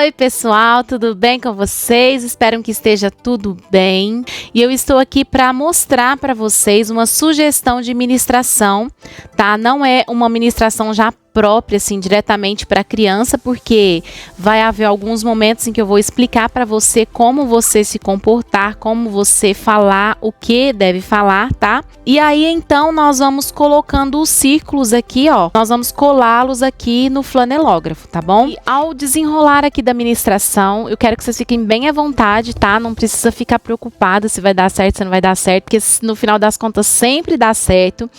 Oi, pessoal, tudo bem com vocês? Espero que esteja tudo bem. E eu estou aqui para mostrar para vocês uma sugestão de ministração, tá? Não é uma ministração já própria, assim, diretamente para a criança, porque vai haver alguns momentos em que eu vou explicar para você como você se comportar, como você falar, o que deve falar, tá? E aí, então, nós vamos colocando os círculos aqui, ó. Nós vamos colá-los aqui no flanelógrafo, tá bom? E ao desenrolar aqui da ministração, eu quero que vocês fiquem bem à vontade, tá? Não precisa ficar preocupada se vai dar certo, se não vai dar certo, porque no final das contas sempre dá certo.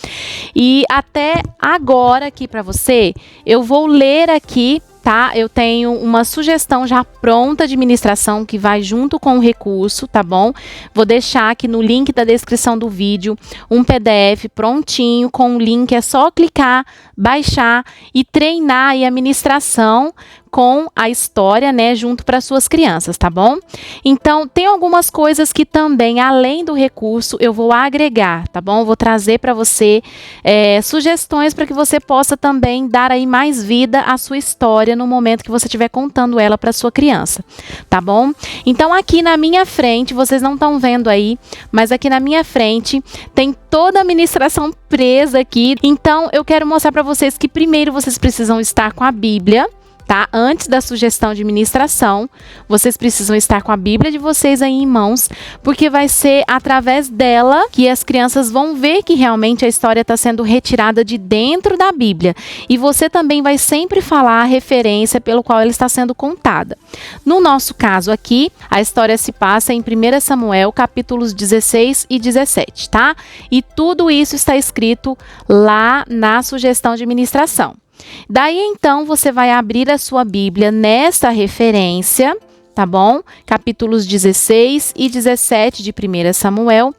E até agora aqui para você, eu vou ler aqui, tá? Eu tenho uma sugestão já pronta de ministração que vai junto com o recurso, tá bom? Vou deixar aqui no link da descrição do vídeo um PDF prontinho com o link, é só clicar, baixar e treinar aí a ministração com a história, né, junto para suas crianças, tá bom? Então, tem algumas coisas que também, além do recurso, eu vou agregar, tá bom? Eu vou trazer para você sugestões para que você possa também dar aí mais vida à sua história no momento que você estiver contando ela para sua criança, tá bom? Então, aqui na minha frente, vocês não estão vendo aí, mas aqui na minha frente tem toda a ministração presa aqui. Então, eu quero mostrar para vocês que primeiro vocês precisam estar com a Bíblia, tá? Antes da sugestão de ministração, vocês precisam estar com a Bíblia de vocês aí em mãos, porque vai ser através dela que as crianças vão ver que realmente a história está sendo retirada de dentro da Bíblia. E você também vai sempre falar a referência pelo qual ela está sendo contada. No nosso caso aqui, a história se passa em 1 Samuel, capítulos 16 e 17, tá? E tudo isso está escrito lá na sugestão de ministração. Daí, então, você vai abrir a sua Bíblia nesta referência, tá bom? Capítulos 16 e 17 de 1 Samuel.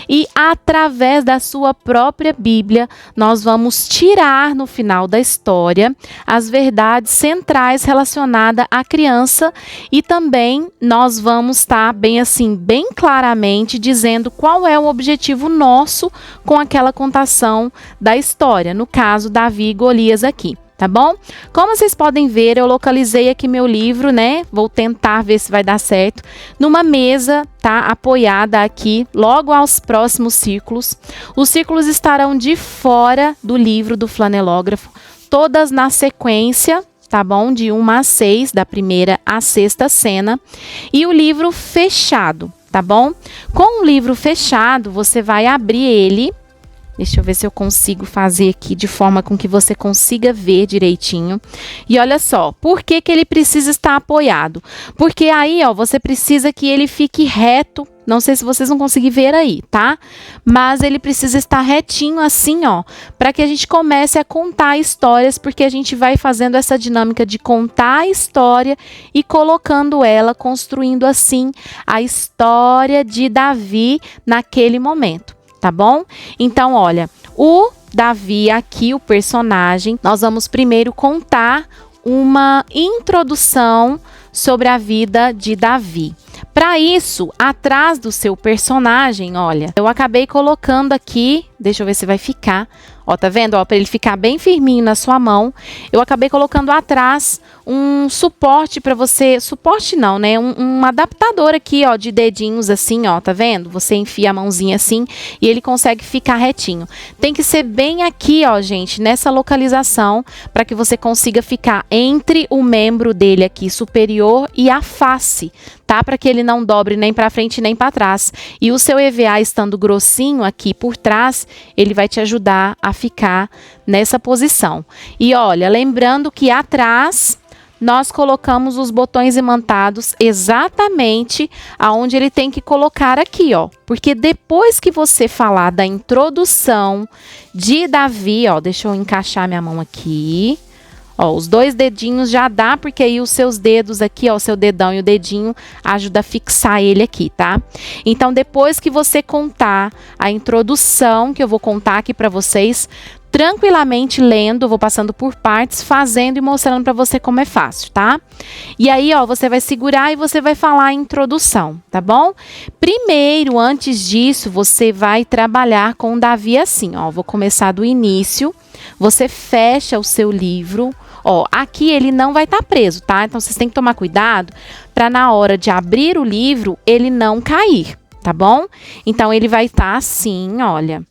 E, através da sua própria Bíblia, nós vamos tirar, no final da história, as verdades centrais relacionadas à criança. E também nós vamos estar bem claramente dizendo qual é o objetivo nosso com aquela contação da história. No caso, Davi e Golias aqui. Tá bom? Como vocês podem ver, eu localizei aqui meu livro, né? Vou tentar ver se vai dar certo. Numa mesa, tá? Apoiada aqui, logo aos próximos círculos. Os círculos estarão de fora do livro do flanelógrafo, todas na sequência, tá bom? De 1 a 6, da primeira à sexta cena. E o livro fechado, tá bom? Com o livro fechado, você vai abrir ele. Deixa eu ver se eu consigo fazer aqui de forma com que você consiga ver direitinho. E olha só, por que que ele precisa estar apoiado? Porque aí, ó, você precisa que ele fique reto. Não sei se vocês vão conseguir ver aí, tá? Mas ele precisa estar retinho assim, ó, para que a gente comece a contar histórias, porque a gente vai fazendo essa dinâmica de contar a história e colocando ela, construindo assim a história de Davi naquele momento. Tá bom? Então, olha, o Davi aqui, o personagem, nós vamos primeiro contar uma introdução sobre a vida de Davi. Para isso, atrás do seu personagem, olha, eu acabei colocando aqui, deixa eu ver se vai ficar, ó, tá vendo? Ó, para ele ficar bem firminho na sua mão, eu acabei colocando atrás um suporte para você, suporte não, né? Um adaptador aqui, ó, de dedinhos assim, ó, tá vendo? Você enfia a mãozinha assim e ele consegue ficar retinho. Tem que ser bem aqui, ó, gente, nessa localização, para que você consiga ficar entre o membro dele aqui superior e a face, tá? Para que ele não dobre nem para frente nem para trás. E o seu EVA estando grossinho aqui por trás, ele vai te ajudar a ficar nessa posição. E olha, lembrando que atrás nós colocamos os botões imantados exatamente aonde ele tem que colocar aqui, ó. Porque depois que você falar da introdução de Davi, ó, deixa eu encaixar minha mão aqui. Ó, os dois dedinhos já dá, porque aí os seus dedos aqui, ó, o seu dedão e o dedinho ajuda a fixar ele aqui, tá? Então, depois que você contar a introdução, que eu vou contar aqui para vocês, tranquilamente lendo, eu vou passando por partes, fazendo e mostrando para você como é fácil, tá? E aí, ó, você vai segurar e você vai falar a introdução, tá bom? Primeiro, antes disso, você vai trabalhar com Davi assim, ó. Vou começar do início. Você fecha o seu livro, Ó, aqui ele não vai estar preso, tá? Então vocês têm que tomar cuidado para na hora de abrir o livro ele não cair, tá bom? Então ele vai estar assim, olha.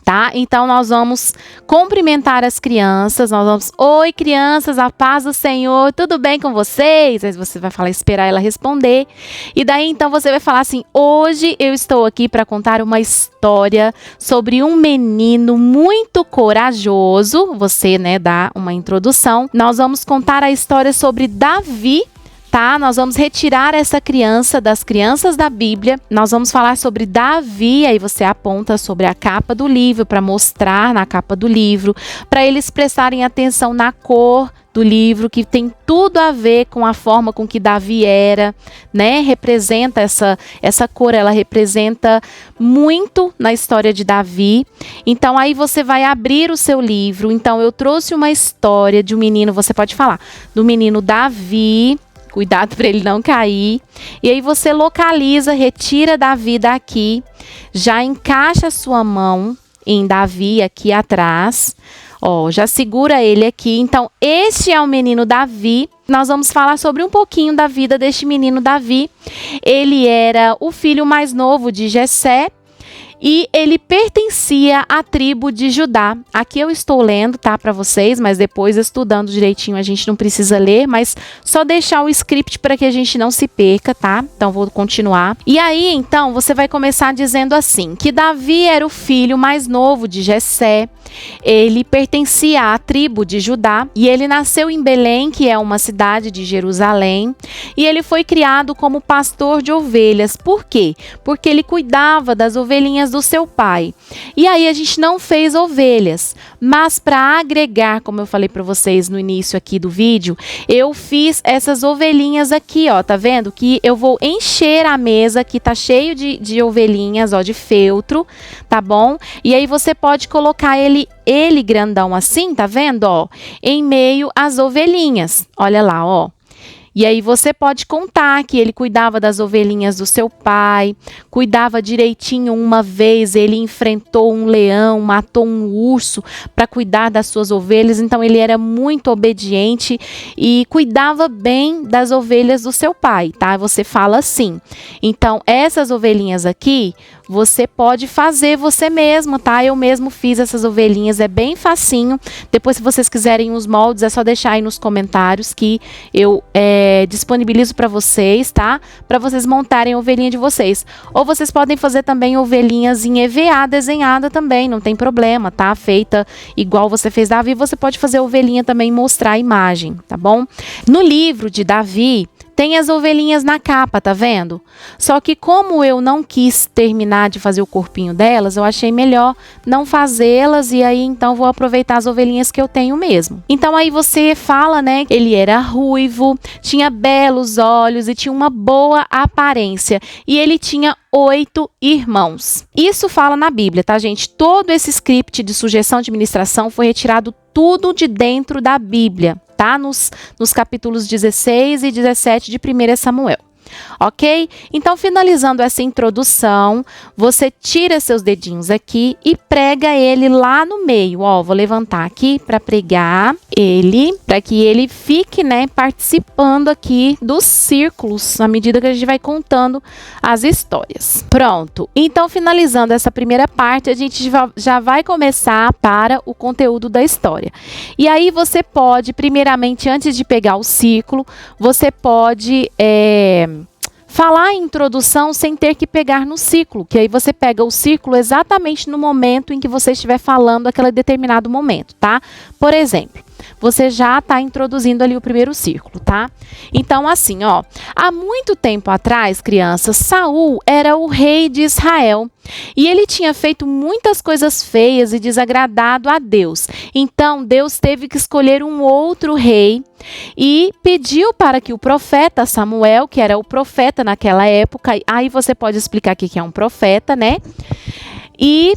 Tá? Então, nós vamos cumprimentar as crianças, nós vamos, oi crianças, a paz do Senhor, tudo bem com vocês? Aí você vai falar, esperar ela responder, e daí então você vai falar assim, hoje eu estou aqui para contar uma história sobre um menino muito corajoso, você, né, dá uma introdução, nós vamos contar a história sobre Davi, tá? Nós vamos retirar essa criança das crianças da Bíblia. Nós vamos falar sobre Davi, aí você aponta sobre a capa do livro para mostrar na capa do livro, para eles prestarem atenção na cor do livro, que tem tudo a ver com a forma com que Davi era, né? Representa essa cor, ela representa muito na história de Davi. Então aí você vai abrir o seu livro. Então eu trouxe uma história de um menino, você pode falar, do menino Davi. Cuidado para ele não cair. E aí você localiza, retira Davi daqui, já encaixa a sua mão em Davi aqui atrás. Ó, já segura ele aqui. Então, este é o menino Davi. Nós vamos falar sobre um pouquinho da vida deste menino Davi. Ele era o filho mais novo de Jessé. E ele pertencia à tribo de Judá. Aqui eu estou lendo, tá, para vocês, mas depois estudando direitinho a gente não precisa ler, mas só deixar o script para que a gente não se perca, tá? Então vou continuar. E aí, então, você vai começar dizendo assim, que Davi era o filho mais novo de Jessé. Ele pertencia à tribo de Judá e ele nasceu em Belém, que é uma cidade de Jerusalém, e ele foi criado como pastor de ovelhas. Por quê? Porque ele cuidava das ovelhinhas do seu pai. E aí a gente não fez ovelhas, mas para agregar, como eu falei para vocês no início aqui do vídeo, eu fiz essas ovelhinhas aqui, ó, tá vendo? Que eu vou encher a mesa, que tá cheio de ovelhinhas, ó, de feltro, tá bom? E aí você pode colocar ele grandão assim, tá vendo, ó? Em meio às ovelhinhas, olha lá, ó. E aí você pode contar que ele cuidava das ovelhinhas do seu pai, cuidava direitinho. Uma vez ele enfrentou um leão, matou um urso para cuidar das suas ovelhas. Então ele era muito obediente e cuidava bem das ovelhas do seu pai, tá? Você fala assim. Então essas ovelhinhas aqui você pode fazer você mesmo, tá? Eu mesmo fiz essas ovelhinhas, é bem facinho. Depois, se vocês quiserem os moldes, é só deixar aí nos comentários que eu disponibilizo para vocês, tá? Para vocês montarem a ovelhinha de vocês. Ou vocês podem fazer também ovelhinhas em EVA desenhada também, não tem problema, tá? Feita igual você fez Davi, você pode fazer a ovelhinha também e mostrar a imagem, tá bom? No livro de Davi, tem as ovelhinhas na capa, tá vendo? Só que como eu não quis terminar de fazer o corpinho delas, eu achei melhor não fazê-las e aí então vou aproveitar as ovelhinhas que eu tenho mesmo. Então aí você fala, né, que ele era ruivo, tinha belos olhos e tinha uma boa aparência. E ele tinha 8 irmãos. Isso fala na Bíblia, tá, gente? Todo esse script de sugestão de ministração foi retirado tudo de dentro da Bíblia, tá? Nos capítulos 16 e 17 de 1 Samuel. Ok? Então, finalizando essa introdução, você tira seus dedinhos aqui e prega ele lá no meio. Ó, vou levantar aqui para pregar ele, para que ele fique, né, participando aqui dos círculos, à medida que a gente vai contando as histórias. Pronto. Então, finalizando essa primeira parte, a gente já vai começar para o conteúdo da história. E aí você pode, primeiramente, antes de pegar o círculo, você pode falar a introdução sem ter que pegar no ciclo, que aí você pega o ciclo exatamente no momento em que você estiver falando aquele determinado momento, tá? Por exemplo, você já está introduzindo ali o primeiro círculo, tá? Então, assim, ó, há muito tempo atrás, crianças, Saul era o rei de Israel e ele tinha feito muitas coisas feias e desagradado a Deus. Então, Deus teve que escolher um outro rei e pediu para que o profeta Samuel, que era o profeta naquela época, aí você pode explicar o que é um profeta, né? E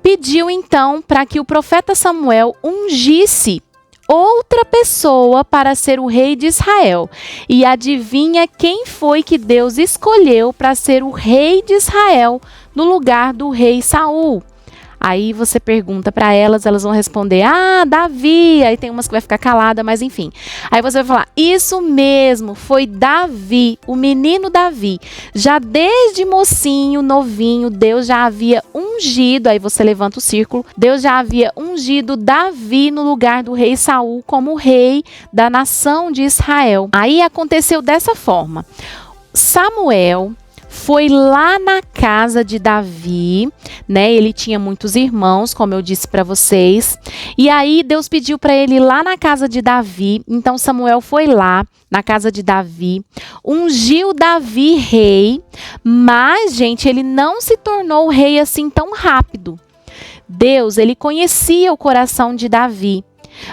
pediu então para que o profeta Samuel ungisse outra pessoa para ser o rei de Israel. E adivinha quem foi que Deus escolheu para ser o rei de Israel no lugar do rei Saul? Aí você pergunta para elas, elas vão responder, Davi. Aí tem umas que vai ficar calada, mas enfim. Aí você vai falar, isso mesmo, foi Davi, o menino Davi. Já desde mocinho, novinho, Deus já havia ungido, aí você levanta o círculo, Deus já havia ungido Davi no lugar do rei Saul como rei da nação de Israel. Aí aconteceu dessa forma. Samuel foi lá na casa de Davi, né? Ele tinha muitos irmãos, como eu disse para vocês. E aí Deus pediu para ele ir lá na casa de Davi. Então Samuel foi lá na casa de Davi, ungiu Davi rei, mas, gente, ele não se tornou rei assim tão rápido. Deus, ele conhecia o coração de Davi,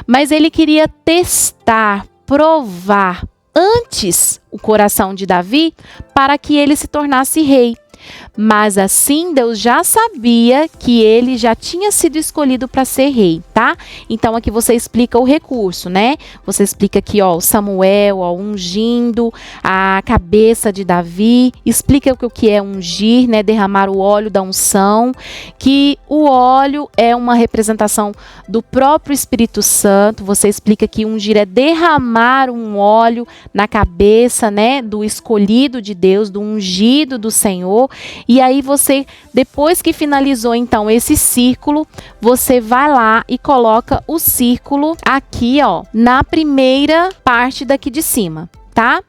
mas ele queria testar, provar antes o coração de Davi para que ele se tornasse rei. Mas assim Deus já sabia que ele já tinha sido escolhido para ser rei, tá? Então aqui você explica o recurso, né? Você explica aqui, ó, Samuel, ó, ungindo a cabeça de Davi, explica o que é ungir, né? Derramar o óleo da unção, que o óleo é uma representação do próprio Espírito Santo. Você explica que ungir é derramar um óleo na cabeça, né? Do escolhido de Deus, do ungido do Senhor. E aí você, depois que finalizou então esse círculo, você vai lá e coloca o círculo aqui, ó, na primeira parte daqui de cima, tá?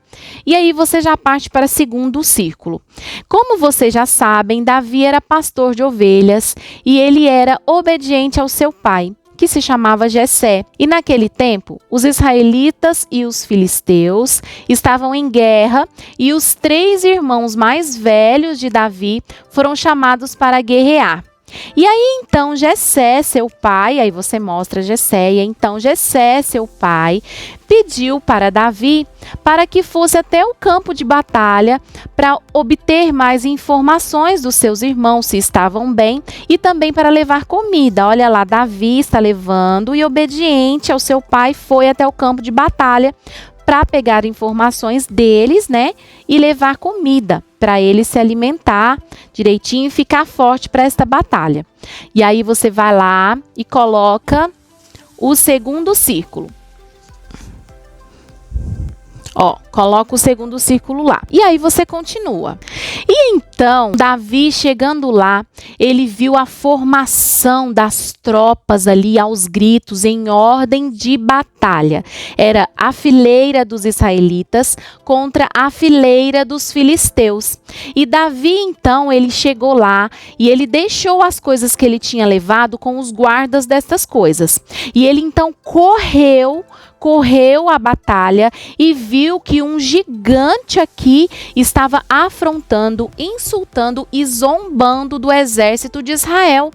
E aí você já parte para o segundo círculo. Como vocês já sabem, Davi era pastor de ovelhas e ele era obediente ao seu pai, que se chamava Jessé. E naquele tempo, os israelitas e os filisteus estavam em guerra e os 3 irmãos mais velhos de Davi foram chamados para guerrear. E aí então Jessé, seu pai, aí você mostra Jessé, e então Jessé, seu pai, pediu para Davi para que fosse até o campo de batalha para obter mais informações dos seus irmãos, se estavam bem, e também para levar comida. Olha lá, Davi está levando e obediente ao seu pai foi até o campo de batalha para pegar informações deles, né, e levar comida para ele se alimentar direitinho e ficar forte para esta batalha. E aí você vai lá e coloca o segundo círculo. Ó, coloca o segundo círculo lá. E aí você continua. E então, Davi chegando lá, ele viu a formação das tropas ali aos gritos em ordem de batalha. Era a fileira dos israelitas contra a fileira dos filisteus. E Davi, então, ele chegou lá e ele deixou as coisas que ele tinha levado com os guardas destas coisas. E ele, então, correu à batalha e viu que um gigante aqui estava afrontando, insultando e zombando do exército de Israel.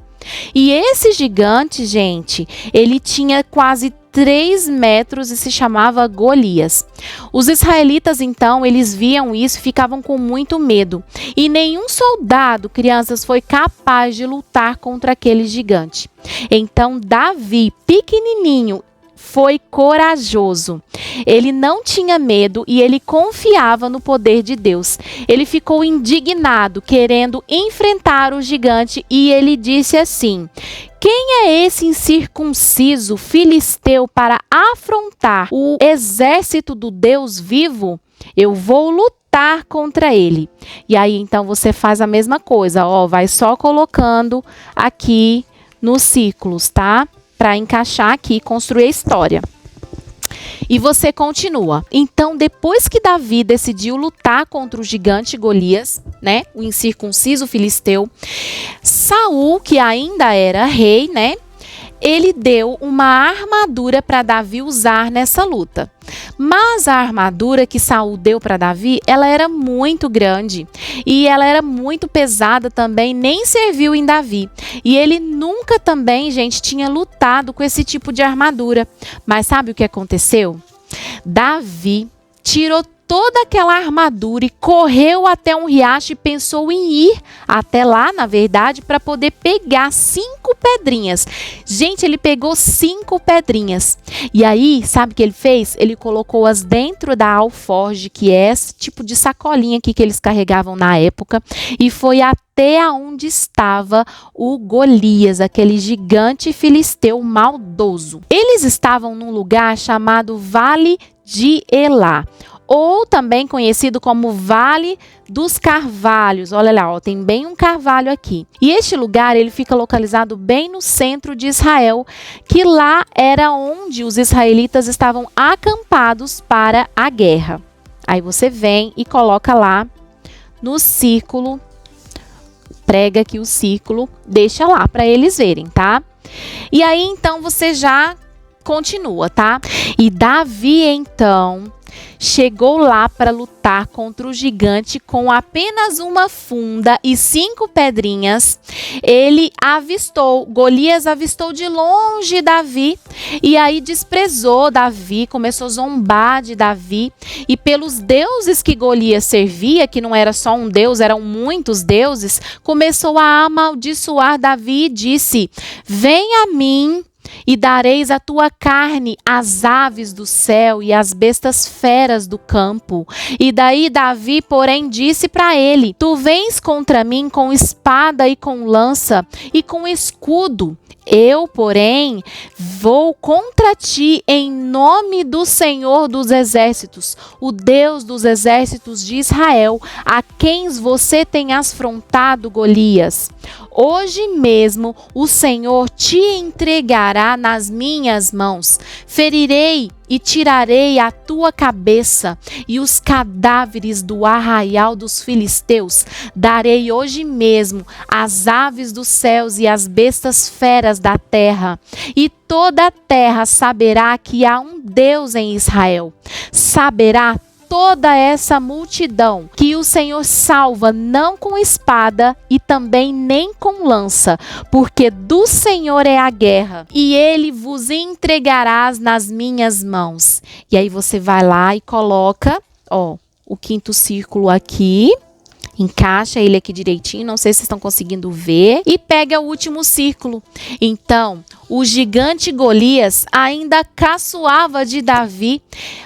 E esse gigante, gente, ele tinha quase 3 metros e se chamava Golias. Os israelitas, então, eles viam isso e ficavam com muito medo. E nenhum soldado, crianças, foi capaz de lutar contra aquele gigante. Então, Davi, pequenininho, foi corajoso. Ele não tinha medo e ele confiava no poder de Deus. Ele ficou indignado, querendo enfrentar o gigante, e ele disse assim: quem é esse incircunciso filisteu para afrontar o exército do Deus vivo? Eu vou lutar contra ele. E aí então você faz a mesma coisa, ó, vai só colocando aqui nos círculos, tá? Para encaixar aqui, construir a história. E você continua. Então, depois que Davi decidiu lutar contra o gigante Golias, né, o incircunciso filisteu, Saul, que ainda era rei, né, ele deu uma armadura para Davi usar nessa luta. Mas a armadura que Saul deu para Davi, ela era muito grande e ela era muito pesada também, nem serviu em Davi. E ele nunca também, gente, tinha lutado com esse tipo de armadura. Mas sabe o que aconteceu? Davi tirou toda aquela armadura e correu até um riacho e pensou em ir até lá, na verdade, para poder pegar 5 pedrinhas. Gente, ele pegou 5 pedrinhas. E aí, sabe o que ele fez? Ele colocou-as dentro da alforge, que é esse tipo de sacolinha aqui que eles carregavam na época, e foi até aonde estava o Golias, aquele gigante filisteu maldoso. Eles estavam num lugar chamado Vale de Elá, ou também conhecido como Vale dos Carvalhos. Olha lá, ó, tem bem um carvalho aqui. E este lugar, ele fica localizado bem no centro de Israel, que lá era onde os israelitas estavam acampados para a guerra. Aí você vem e coloca lá no círculo, prega aqui o círculo, deixa lá para eles verem, tá? E aí então você já continua, tá? E Davi então chegou lá para lutar contra o gigante com apenas uma funda e 5 pedrinhas. Ele avistou, Golias avistou de longe Davi e aí desprezou Davi, começou a zombar de Davi, e pelos deuses que Golias servia, que não era só um deus, eram muitos deuses, começou a amaldiçoar Davi e disse: "Vem a mim e dareis a tua carne às aves do céu e às bestas feras do campo." E daí Davi, porém, disse para ele: "Tu vens contra mim com espada e com lança e com escudo. Eu, porém, vou contra ti em nome do Senhor dos Exércitos, o Deus dos exércitos de Israel, a quem você tem afrontado, Golias. Hoje mesmo o Senhor te entregará nas minhas mãos. Ferirei e tirarei a tua cabeça e os cadáveres do arraial dos filisteus darei hoje mesmo às aves dos céus e às bestas feras da terra. E toda a terra saberá que há um Deus em Israel. Saberá toda essa multidão que o Senhor salva não com espada e também nem com lança, porque do Senhor é a guerra, e ele vos entregarás nas minhas mãos." E aí você vai lá e coloca, ó, o 5º círculo aqui. Encaixa ele aqui direitinho, não sei se vocês estão conseguindo ver. E pega o último círculo. Então, o gigante Golias ainda caçoava de Davi,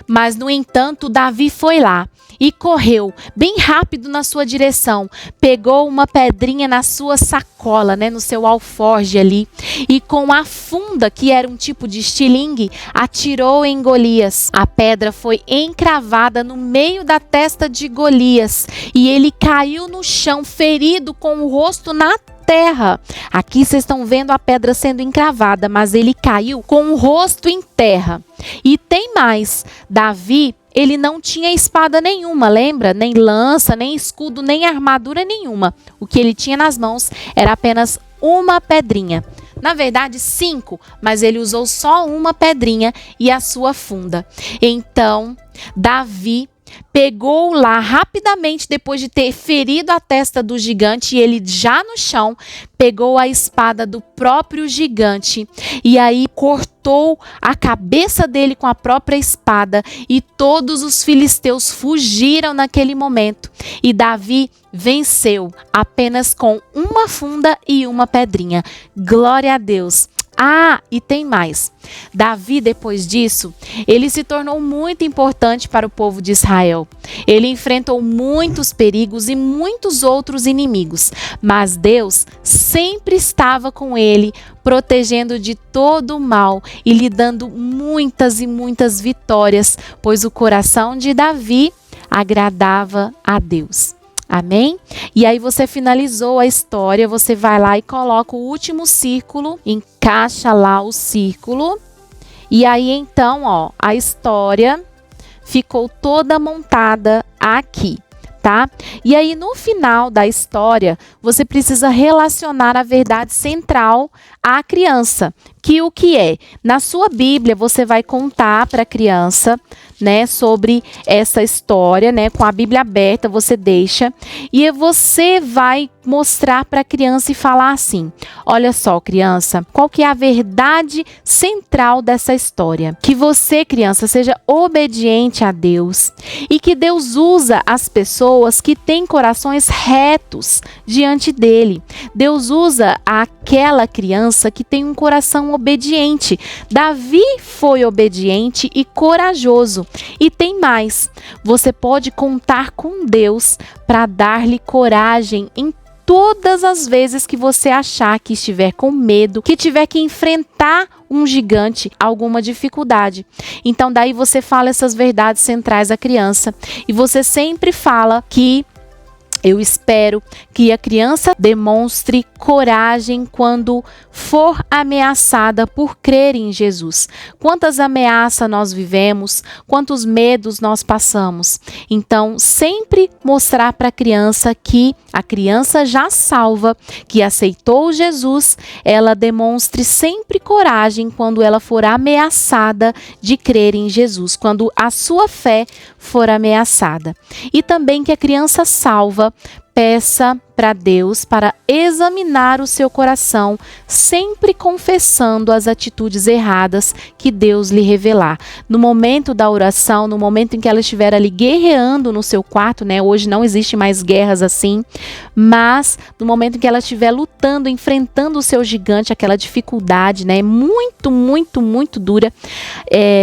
mas, no entanto, Davi foi lá e correu bem rápido na sua direção. Pegou uma pedrinha na sua sacola, né, no seu alforje ali, e com a funda, que era um tipo de estilingue, atirou em Golias. A pedra foi encravada no meio da testa de Golias e ele caiu no chão, ferido, com o rosto na terra. Aqui vocês estão vendo a pedra sendo encravada, mas ele caiu com o rosto em terra. E tem mais, Davi, ele não tinha espada nenhuma, lembra? Nem lança, nem escudo, nem armadura nenhuma. O que ele tinha nas mãos era apenas uma pedrinha. Na verdade, 5, mas ele usou só uma pedrinha e a sua funda. Então, Davi pegou lá rapidamente, depois de ter ferido a testa do gigante, e ele já no chão, pegou a espada do próprio gigante e aí cortou a cabeça dele com a própria espada, e todos os filisteus fugiram naquele momento. E Davi venceu apenas com uma funda e uma pedrinha. Glória a Deus! Ah, e tem mais. Davi, depois disso, ele se tornou muito importante para o povo de Israel. Ele enfrentou muitos perigos e muitos outros inimigos, mas Deus sempre estava com ele, protegendo de todo o mal e lhe dando muitas e muitas vitórias, pois o coração de Davi agradava a Deus. Amém? E aí você finalizou a história, você vai lá e coloca o último círculo, encaixa lá o círculo. E aí então, ó, a história ficou toda montada aqui, tá? E aí no final da história, você precisa relacionar a verdade central à criança. Que o que é? Na sua Bíblia, você vai contar para a criança, né, sobre essa história, né, com a Bíblia aberta, você deixa, e você vai mostrar para a criança e falar assim: olha só, criança, qual que é a verdade central dessa história? Que você, criança, seja obediente a Deus e que Deus usa as pessoas que têm corações retos diante dele. Deus usa aquela criança que tem um coração obediente. Davi foi obediente e corajoso. E tem mais, você pode contar com Deus para dar-lhe coragem em todas as vezes que você achar que estiver com medo, que tiver que enfrentar um gigante, alguma dificuldade. Então daí você fala essas verdades centrais à criança e você sempre fala que eu espero que a criança demonstre coragem quando for ameaçada por crer em Jesus. Quantas ameaças nós vivemos, quantos medos nós passamos. Então, sempre mostrar para a criança que a criança já salva, que aceitou Jesus, ela demonstre sempre coragem quando ela for ameaçada de crer em Jesus, quando a sua fé for ameaçada. E também que a criança salva peça para Deus para examinar o seu coração, sempre confessando as atitudes erradas que Deus lhe revelar. No momento da oração, no momento em que ela estiver ali guerreando no seu quarto, né? Hoje não existe mais guerras assim, mas no momento em que ela estiver lutando, enfrentando o seu gigante, aquela dificuldade, né? Muito, muito, muito dura,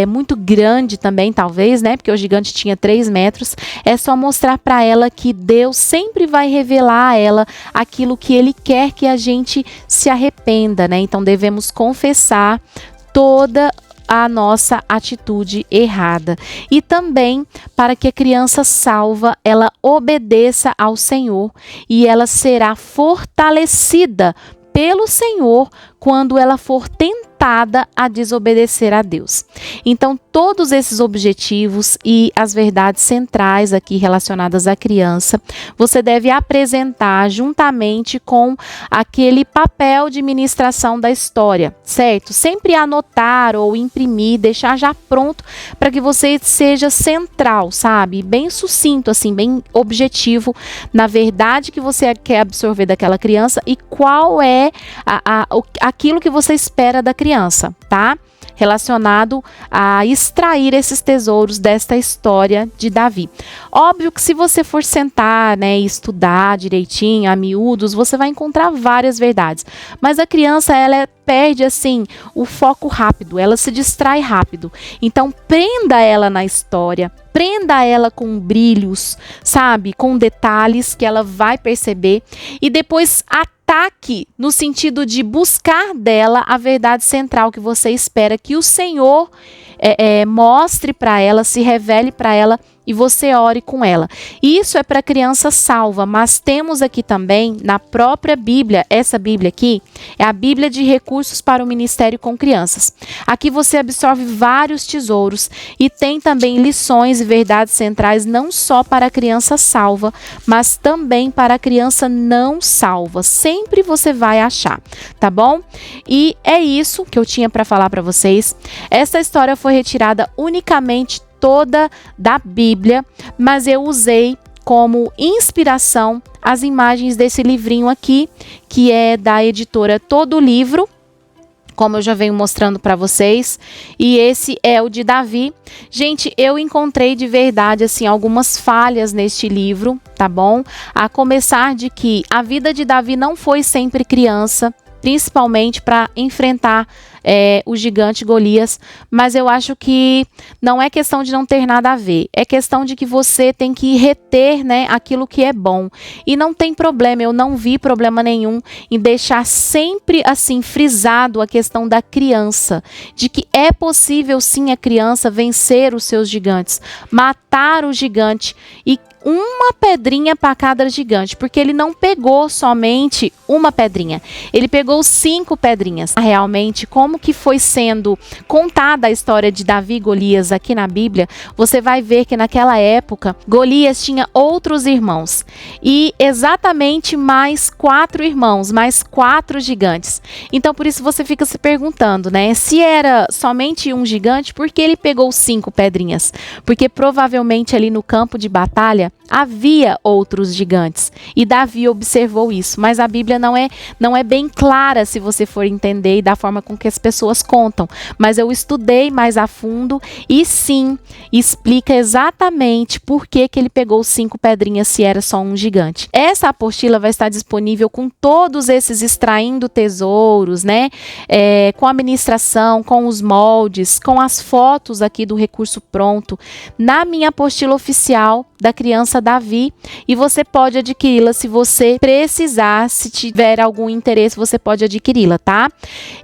muito grande também, talvez, né? Porque o gigante tinha 3 metros. É só mostrar para ela que Deus sempre vai revelar a ela aquilo que Ele quer que a gente se arrependa, né? Então devemos confessar toda a nossa atitude errada. E também para que a criança salva, ela obedeça ao Senhor e ela será fortalecida pelo Senhor quando ela for tentada a desobedecer a Deus. Então, todos esses objetivos e as verdades centrais aqui relacionadas à criança, você deve apresentar juntamente com aquele papel de ministração da história, certo? Sempre anotar ou imprimir, deixar já pronto para que você seja central, sabe? Bem sucinto, assim, bem objetivo na verdade que você quer absorver daquela criança e qual é aquilo que você espera da criança, tá? Relacionado a extrair esses tesouros desta história de Davi. Óbvio que se você for sentar, né, e estudar direitinho, a miúdos, você vai encontrar várias verdades. Mas a criança, ela perde, assim, o foco rápido, ela se distrai rápido. Então, prenda ela na história, prenda ela com brilhos, sabe? Com detalhes que ela vai perceber e depois ataque no sentido de buscar dela a verdade central que você espera que o Senhor mostre para ela, se revele para ela e você ore com ela. Isso é para criança salva, mas temos aqui também na própria Bíblia, essa Bíblia aqui é a Bíblia de recursos para o ministério com crianças. Aqui você absorve vários tesouros e tem também lições e verdades centrais não só para a criança salva, mas também para a criança não salva. Sempre você vai achar, tá bom? E é isso que eu tinha para falar para vocês. Essa história foi retirada unicamente toda da Bíblia, mas eu usei como inspiração as imagens desse livrinho aqui, que é da editora Todo Livro, como eu já venho mostrando para vocês, e esse é o de Davi. Gente, eu encontrei de verdade, assim, algumas falhas neste livro, tá bom? A começar de que a vida de Davi não foi sempre criança, principalmente para enfrentar o gigante Golias, mas eu acho que não é questão de não ter nada a ver, é questão de que você tem que reter, né, aquilo que é bom, e não tem problema, eu não vi problema nenhum em deixar sempre assim frisado a questão da criança, de que é possível sim a criança vencer os seus gigantes, matar o gigante, e uma pedrinha para cada gigante, porque ele não pegou somente uma pedrinha, ele pegou 5 pedrinhas. Realmente, como que foi sendo contada a história de Davi e Golias aqui na Bíblia, você vai ver que naquela época, Golias tinha outros irmãos, e exatamente mais 4 irmãos, mais 4 gigantes. Então, por isso você fica se perguntando, né, se era somente um gigante, por que ele pegou 5 pedrinhas? Porque provavelmente ali no campo de batalha havia outros gigantes, e Davi observou isso, mas a Bíblia não é bem clara se você for entender e da forma com que as pessoas contam, mas eu estudei mais a fundo e sim, explica exatamente por que ele pegou 5 pedrinhas se era só um gigante. Essa apostila vai estar disponível com todos esses extraindo tesouros, né? Com a ministração, com os moldes, com as fotos aqui do recurso pronto, na minha apostila oficial da criança Davi, e você pode adquiri-la se você precisar, se tiver algum interesse, você pode adquiri-la, tá?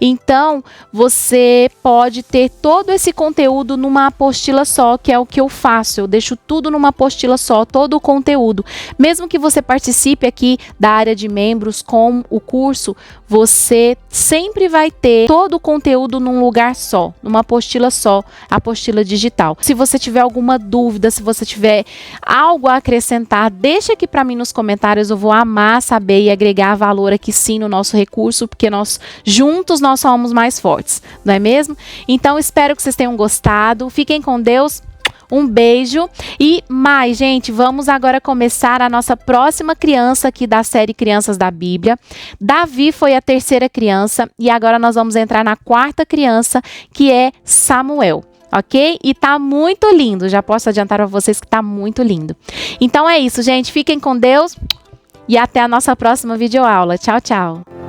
Então, você pode ter todo esse conteúdo numa apostila só, que é o que eu faço, eu deixo tudo numa apostila só, todo o conteúdo. Mesmo que você participe aqui da área de membros com o curso, você sempre vai ter todo o conteúdo num lugar só, numa apostila só, apostila digital. Se você tiver alguma dúvida, se você tiver algo a acrescentar, deixa aqui para mim nos comentários, eu vou amar saber e agregar valor aqui sim no nosso recurso, porque juntos nós somos mais fortes, não é mesmo? Então espero que vocês tenham gostado, fiquem com Deus, um beijo e mais, gente, vamos agora começar a nossa próxima criança aqui da série Crianças da Bíblia. Davi foi a 3ª criança e agora nós vamos entrar na 4ª criança, que é Samuel. Ok? E tá muito lindo, já posso adiantar para vocês que tá muito lindo. Então é isso, gente, fiquem com Deus e até a nossa próxima videoaula. Tchau, tchau!